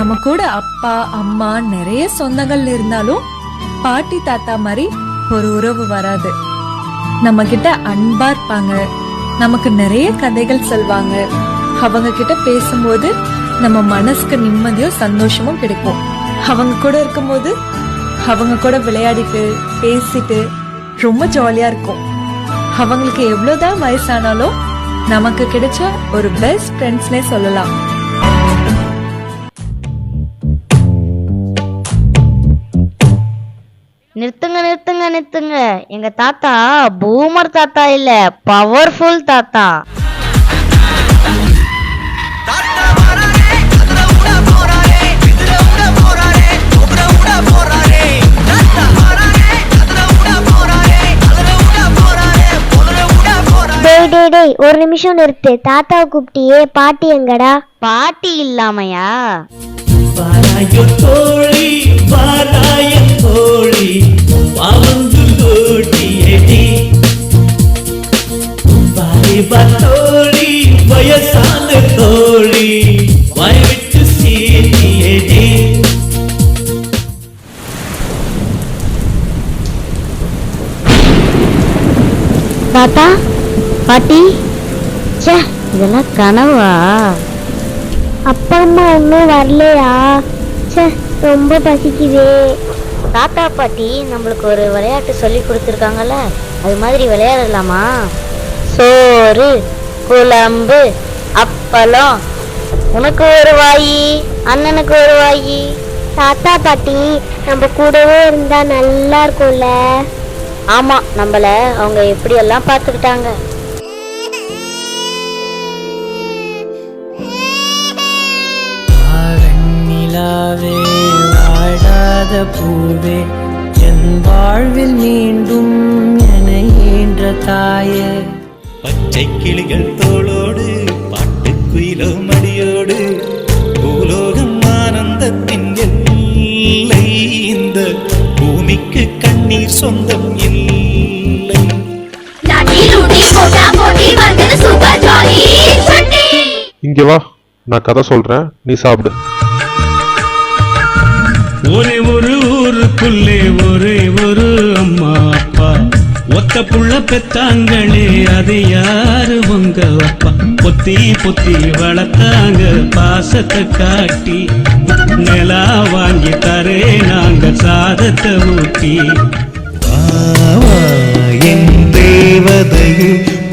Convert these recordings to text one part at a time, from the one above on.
நம்ம கூட அப்பா அம்மா நிறைய சொந்தங்கள் இருந்தாலும் பாட்டி தாத்தா மாதிரி ஒரு உறவு வராது. நம்ம கிட்ட அன்பா இருப்பாங்க, நமக்கு நிறைய கதைகள் சொல்வாங்க. அவங்க கிட்ட பேசும்போது நம்ம மனசுக்கு நிம்மதியும் சந்தோஷமும் கிடைக்கும். அவங்க கூட இருக்கும்போது அவங்க கூட விளையாடிட்டு பேசிட்டு ரொம்ப ஜாலியா இருக்கும். அவங்களுக்கு எவ்வளவுதான் வயசானாலும் நமக்கு கிடைச்ச ஒரு பெஸ்ட் ஃப்ரெண்ட்ஸ்னே சொல்லலாம். நிறுத்துங்க நிறுத்துங்க நிறுத்துங்க, எங்க தாத்தா பூமர் தாத்தா இல்ல, பவர்ஃபுல் தாத்தா. டேய் ஒரு நிமிஷம் நிறுத்து. தாத்தாவை கூப்பிட்டியே, பாட்டி எங்கடா? பாட்டி இல்லாமையா? வயசான தோழி வாய்விட்டு சீட்டியடி. தாத்தா பாட்டி, இதெல்லாம் கனவா? அப்பா அம்மா இன்னும் வரலையா? ரொம்ப பசிக்குதே. தாத்தா பாட்டி நம்மளுக்கு ஒரு விளையாட்டு சொல்லி கொடுத்துருக்காங்கல்ல, அது மாதிரி விளையாடலாமா? சோறு குழம்பு அப்பளம், உனக்கு ஒரு வாயி அண்ணனுக்கு ஒரு வாயி. தாத்தா பாட்டி நம்ம கூடவே இருந்தா நல்லா இருக்கும்ல. ஆமா, நம்மள அவங்க எப்படி எல்லாம் பாத்துக்கிட்டாங்க. நிலாவே வாழாத பூவே, என் வாழ்வில் மீண்டும் என ஈன்ற தாயே. பச்சை கிளிகள் தோளோடு பாட்டுக்குயிலோ மடியோடு, பூலோகம் ஆனந்தத்தின் எல்லை. இந்த பூமிக்கு கண்ணீர் சொந்தம் இல்லை. இங்க வா, நான் கதை சொல்றேன், நீ சாப்பிடு. ஒரே ஒரு ஊருக்குள்ளே ஒரே ஒரு அம்மா அப்பா, ஒத்த புள்ள பெத்தாங்களே அது யாரு உங்க அப்பா? பொத்தி பொத்தி வளர்த்தாங்க பாசத்தை காட்டி, நிலா வாங்கி தரே நாங்க சாதத்தை ஊட்டி. என் தேவதையே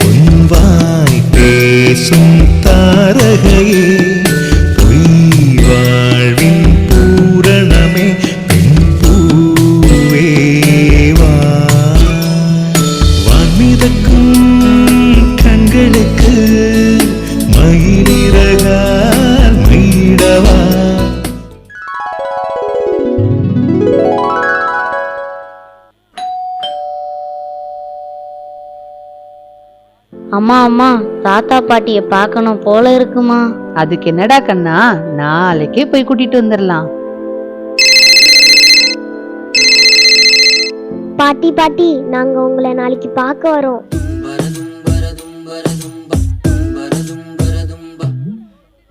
உன்வாய் பேசும் தாரகையே, பொய் வாழ்வின் பூரணமே பெண் பூவேவா. வான்மிதக்கும் கண்களுக்கு மயிலிறகால் மயிடவா. அம்மா அம்மா, தாத்தா பாட்டிய பார்க்கணும் போல இருக்குமா? அதுக்கு என்னடா கண்ணா, நாளைக்கே போய் கூட்டிட்டு வந்துடலாம். பாட்டி பாட்டி, நாங்க உங்களை நாளைக்கு பார்க்க வரோம்.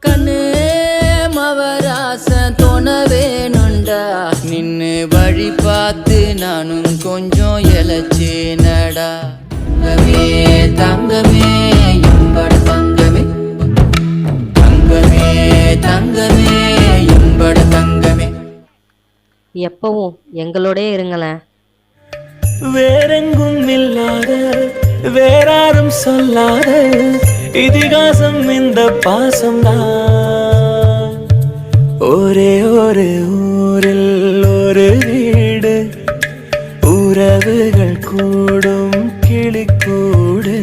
கண்ணே மவராச தோண வேணுண்டா, நின்னு வழி பார்த்து நானும் கொஞ்சம் எழச்சேனடா. தங்கமே தங்கமே எம்பட தங்கமே, தங்கமே தங்கமே எம்பட தங்கமே. எப்பவும் எங்களோட இருங்களேன். வேறெங்கும் இல்லாத வேறாரும் சொல்லாத இதிகாசம் இந்த பாசம்தான். ஒரே ஒரு ஊரில் ஒரு வீடு, உறவுகள் கூடும் கிளிக்கூடு.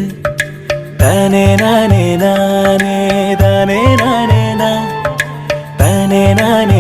தானே நானே நானே தானே நானே நான் தானே நானே